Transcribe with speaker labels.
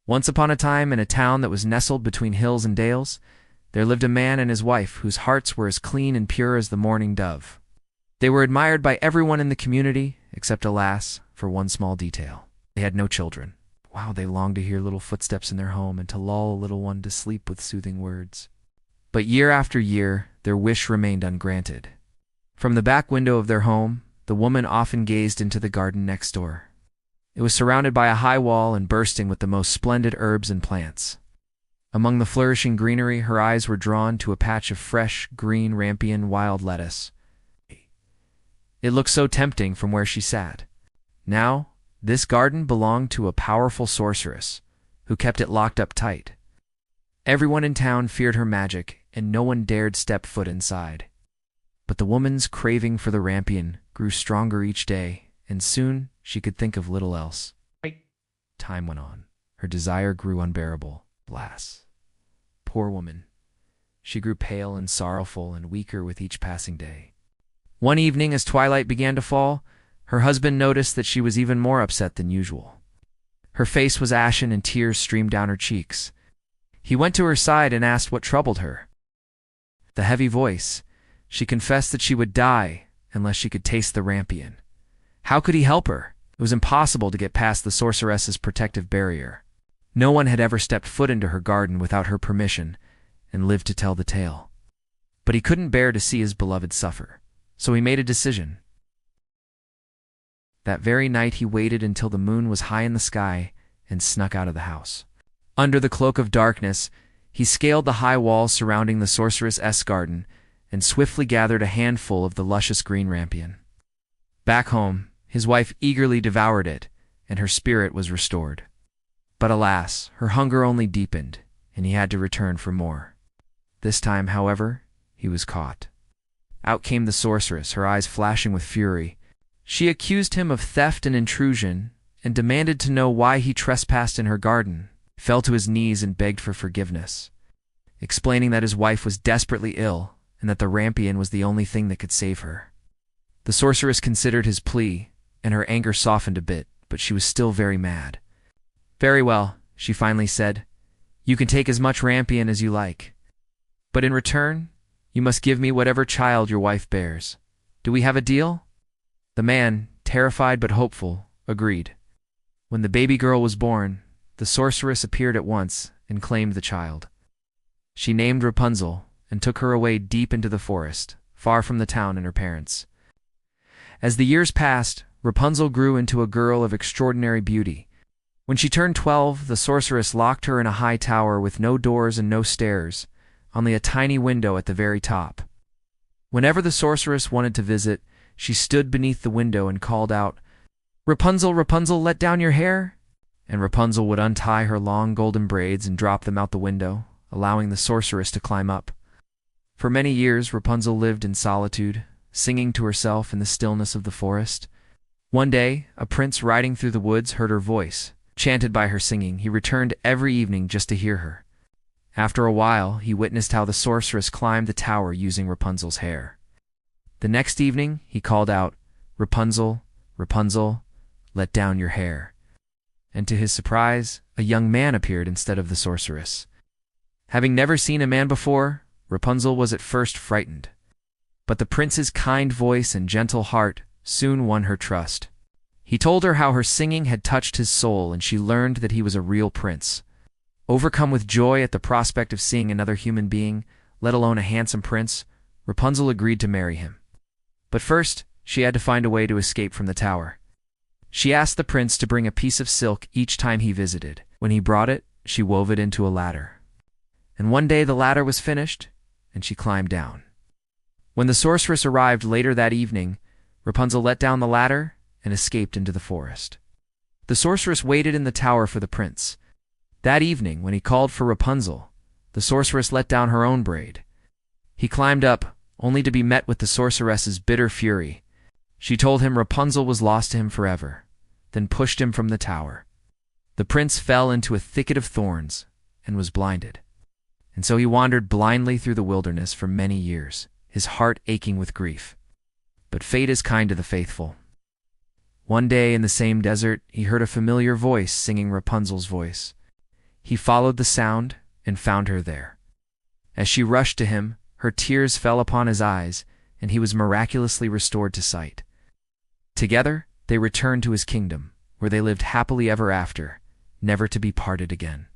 Speaker 1: Once upon a time, in a town that was nestled between hills and dales, there lived a man and his wife whose hearts were as clean and pure as the morning dove. They were admired by everyone in the community, except, alas, for one small detail. They had no children. Wow, they longed to hear little footsteps in their home and to lull a little one to sleep with soothing words. But year after year, their wish remained ungranted. From the back window of their home, the woman often gazed into the garden next door. It was surrounded by a high wall and bursting with the most splendid herbs and plants. Among the flourishing greenery, her eyes were drawn to a patch of fresh, green rampion wild lettuce. It looked so tempting from where she sat. Now, this garden belonged to a powerful sorceress, who kept it locked up tight. Everyone in town feared her magic, and no one dared step foot inside. But the woman's craving for the rampion grew stronger each day, and soon she could think of little else. Time went on. Her desire grew unbearable. Alas, poor woman. She grew pale and sorrowful and weaker with each passing day. One evening, as twilight began to fall, her husband noticed that she was even more upset than usual. Her face was ashen and tears streamed down her cheeks. He went to her side and asked what troubled her. The heavy voice. She confessed that she would die unless she could taste the rampion. How could he help her? It was impossible to get past the sorceress's protective barrier. No one had ever stepped foot into her garden without her permission and lived to tell the tale. But he couldn't bear to see his beloved suffer, so he made a decision. That very night he waited until the moon was high in the sky and snuck out of the house. Under the cloak of darkness, he scaled the high walls surrounding the sorceress's garden and swiftly gathered a handful of the luscious green rampion. Back home, his wife eagerly devoured it, and her spirit was restored. But alas, her hunger only deepened, and he had to return for more. This time, however, he was caught. Out came the sorceress, her eyes flashing with fury. She accused him of theft and intrusion, and demanded to know why he trespassed in her garden, fell to his knees and begged for forgiveness, explaining that his wife was desperately ill, and that the rampion was the only thing that could save her. The sorceress considered his plea, and her anger softened a bit, but she was still very mad. "Very well," she finally said. "You can take as much rampion as you like. But in return, you must give me whatever child your wife bears. Do we have a deal?" The man, terrified but hopeful, agreed. When the baby girl was born, the sorceress appeared at once and claimed the child. She named Rapunzel and took her away deep into the forest, far from the town and her parents. As the years passed, Rapunzel grew into a girl of extraordinary beauty. When she turned 12, the sorceress locked her in a high tower with no doors and no stairs, only a tiny window at the very top. Whenever the sorceress wanted to visit, she stood beneath the window and called out, "Rapunzel, Rapunzel, let down your hair!" And Rapunzel would untie her long golden braids and drop them out the window, allowing the sorceress to climb up. For many years, Rapunzel lived in solitude, singing to herself in the stillness of the forest. One day, a prince riding through the woods heard her voice. Enchanted by her singing, he returned every evening just to hear her. After a while, he witnessed how the sorceress climbed the tower using Rapunzel's hair. The next evening, he called out, "Rapunzel, Rapunzel, let down your hair." And to his surprise, a young man appeared instead of the sorceress. Having never seen a man before, Rapunzel was at first frightened. But the prince's kind voice and gentle heart soon won her trust. He told her how her singing had touched his soul, and she learned that he was a real prince. Overcome with joy at the prospect of seeing another human being, let alone a handsome prince, Rapunzel agreed to marry him. But first, she had to find a way to escape from the tower. She asked the prince to bring a piece of silk each time he visited. When he brought it, she wove it into a ladder. And one day the ladder was finished, and she climbed down. When the sorceress arrived later that evening, Rapunzel let down the ladder and escaped into the forest. The sorceress waited in the tower for the prince. That evening, when he called for Rapunzel, the sorceress let down her own braid. He climbed up, only to be met with the sorceress's bitter fury. She told him Rapunzel was lost to him forever, then pushed him from the tower. The prince fell into a thicket of thorns and was blinded. And so he wandered blindly through the wilderness for many years, his heart aching with grief. But fate is kind to the faithful. One day in the same desert, he heard a familiar voice singing Rapunzel's voice. He followed the sound and found her there. As she rushed to him, her tears fell upon his eyes, and he was miraculously restored to sight. Together, they returned to his kingdom, where they lived happily ever after, never to be parted again.